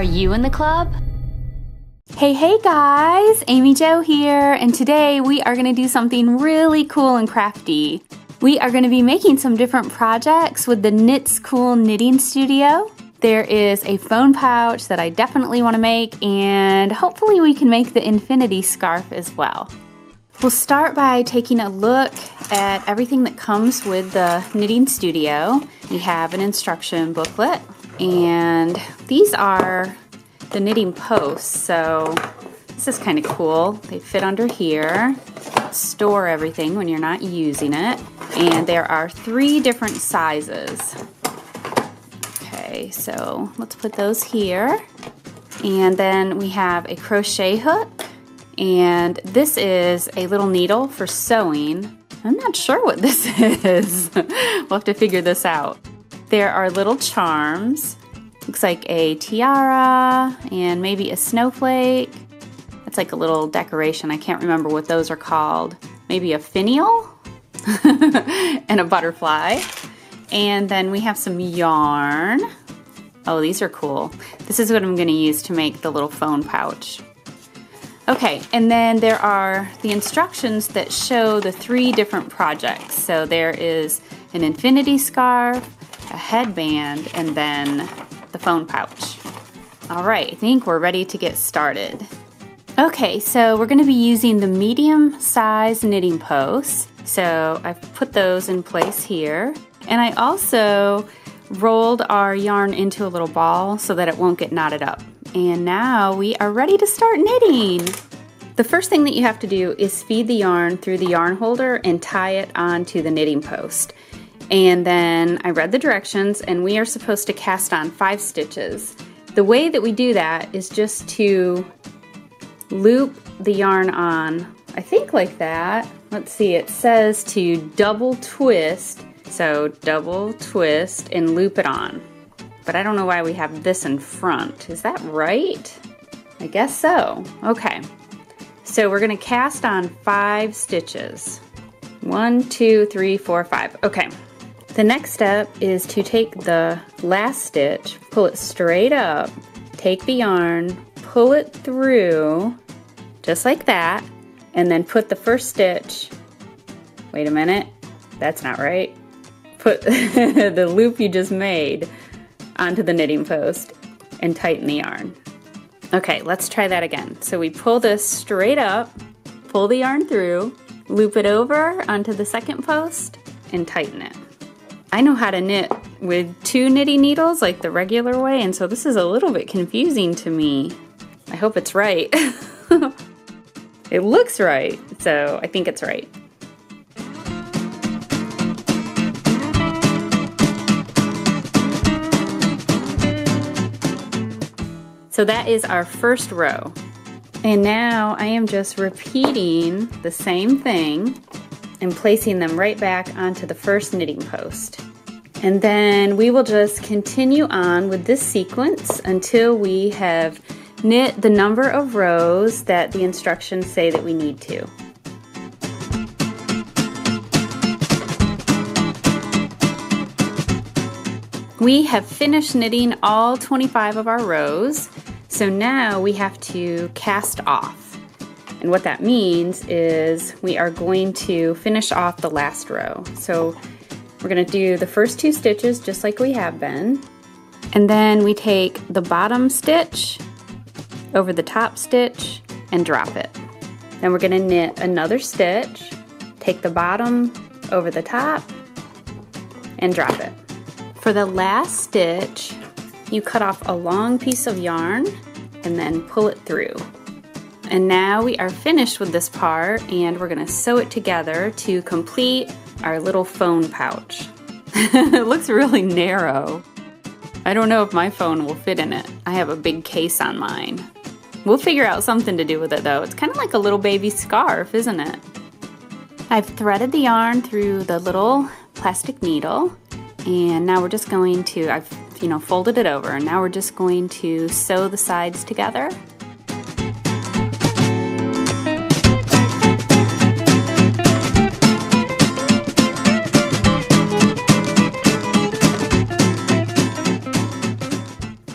Are you in the club? Hey guys, Amy Jo here, and today we are going to do something really cool and crafty. We are going to be making some different projects with the Knits Cool Knitting Studio. There is a phone pouch that I definitely want to make, and hopefully we can make the infinity scarf as well. We'll start by taking a look at everything that comes with the Knitting Studio. We have an instruction booklet, and these are the knitting posts, so this is kind of cool. They fit under here, store everything when you're not using it, and there are 3 different sizes. Okay, so let's put those here. And then we have a crochet hook, and this is a little needle for sewing. I'm not sure what this is. We'll have to figure this out. There are little charms. Looks like a tiara and maybe a snowflake. It's like a little decoration. I can't remember what those are called. Maybe a finial and a butterfly. And then we have some yarn. Oh, these are cool. This is what I'm going to use to make the little phone pouch. Okay, and then there are the instructions that show the 3 different projects. So there is an infinity scarf, a headband, and then the phone pouch. All right, I think we're ready to get started. Okay, so we're going to be using the medium size knitting posts. So I've put those in place here. And I also rolled our yarn into a little ball so that it won't get knotted up. And now we are ready to start knitting. The first thing that you have to do is feed the yarn through the yarn holder and tie it onto the knitting post. And then I read the directions, and we are supposed to cast on 5 stitches. The way that we do that is just to loop the yarn on, I think like that. Let's see, it says to double twist. So double twist and loop it on. But I don't know why we have this in front. Is that right? I guess so. Okay. So we're going to cast on 5 stitches. 1, 2, 3, 4, 5. Okay. The next step is to take the last stitch, pull it straight up, take the yarn, pull it through, just like that, and then put the first stitch, wait a minute, that's not right, put the loop you just made onto the knitting post and tighten the yarn. Okay, let's try that again. So we pull this straight up, pull the yarn through, loop it over onto the second post, and tighten it. I know how to knit with 2 knitting needles like the regular way, and so this is a little bit confusing to me. I hope it's right. It looks right, so I think it's right. So that is our first row. And now I am just repeating the same thing and placing them right back onto the first knitting post. And then we will just continue on with this sequence until we have knit the number of rows that the instructions say that we need to. We have finished knitting all 25 of our rows, so now we have to cast off. And what that means is we are going to finish off the last row. So we're going to do the first 2 stitches just like we have been. And then we take the bottom stitch over the top stitch and drop it. Then we're going to knit another stitch, take the bottom over the top and drop it. For the last stitch, you cut off a long piece of yarn and then pull it through. And now we are finished with this part, and we're going to sew it together to complete our little phone pouch. It looks really narrow. I don't know if my phone will fit in it. I have a big case on mine. We'll figure out something to do with it though. It's kind of like a little baby scarf, isn't it? I've threaded the yarn through the little plastic needle, and now we're just going to, I've folded it over, and now we're just going to sew the sides together.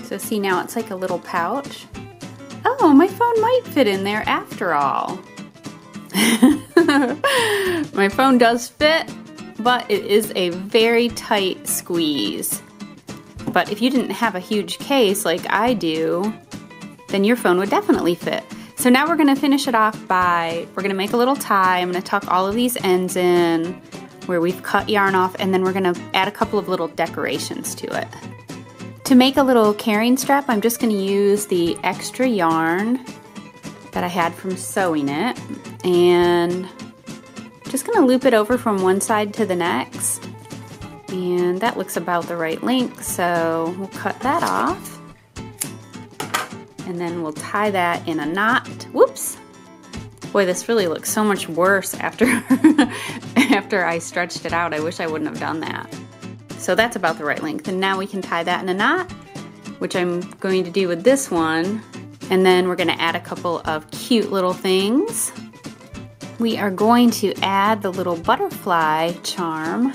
So see, now it's like a little pouch. Oh, my phone might fit in there after all. My phone does fit, but it is a very tight squeeze. But if you didn't have a huge case like I do, then your phone would definitely fit. So now we're gonna finish it off we're gonna make a little tie. I'm gonna tuck all of these ends in where we've cut yarn off, and then we're gonna add a couple of little decorations to it. To make a little carrying strap, I'm just gonna use the extra yarn that I had from sewing it, and just gonna loop it over from one side to the next. And that looks about the right length, so we'll cut that off. And then we'll tie that in a knot. Whoops! Boy, this really looks so much worse after, after I stretched it out. I wish I wouldn't have done that. So that's about the right length. And now we can tie that in a knot, which I'm going to do with this one. And then we're gonna add a couple of cute little things. We are going to add the little butterfly charm.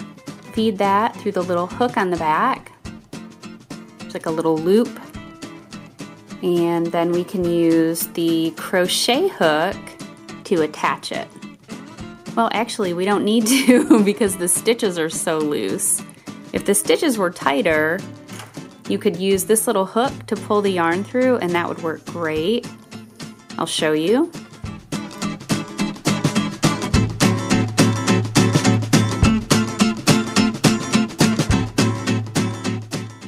Feed that through the little hook on the back. It's like a little loop. And then we can use the crochet hook to attach it. Well, actually, we don't need to because the stitches are so loose. If the stitches were tighter, you could use this little hook to pull the yarn through, and that would work great. I'll show you.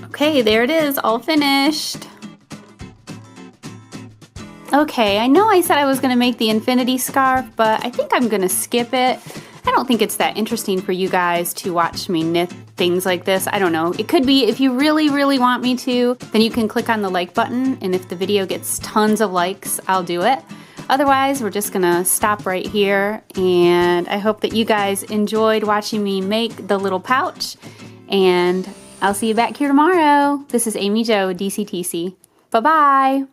Okay, there it is, all finished. Okay, I know I said I was gonna make the infinity scarf, but I think I'm gonna skip it. I don't think it's that interesting for you guys to watch me knit things like this. I don't know. It could be. If you really, really want me to, then you can click on the like button, and if the video gets tons of likes, I'll do it. Otherwise, we're just gonna stop right here, and I hope that you guys enjoyed watching me make the little pouch, and I'll see you back here tomorrow. This is Amy Jo, DCTC. Bye-bye.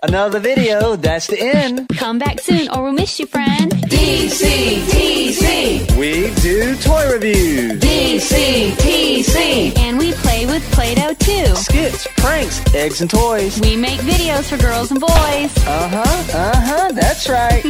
Another video, that's the end. Come back soon or we'll miss you, friend. DCTC. We do toy reviews. DCTC. And we play with Play-Doh too. Skits, pranks, eggs and toys. We make videos for girls and boys. That's right.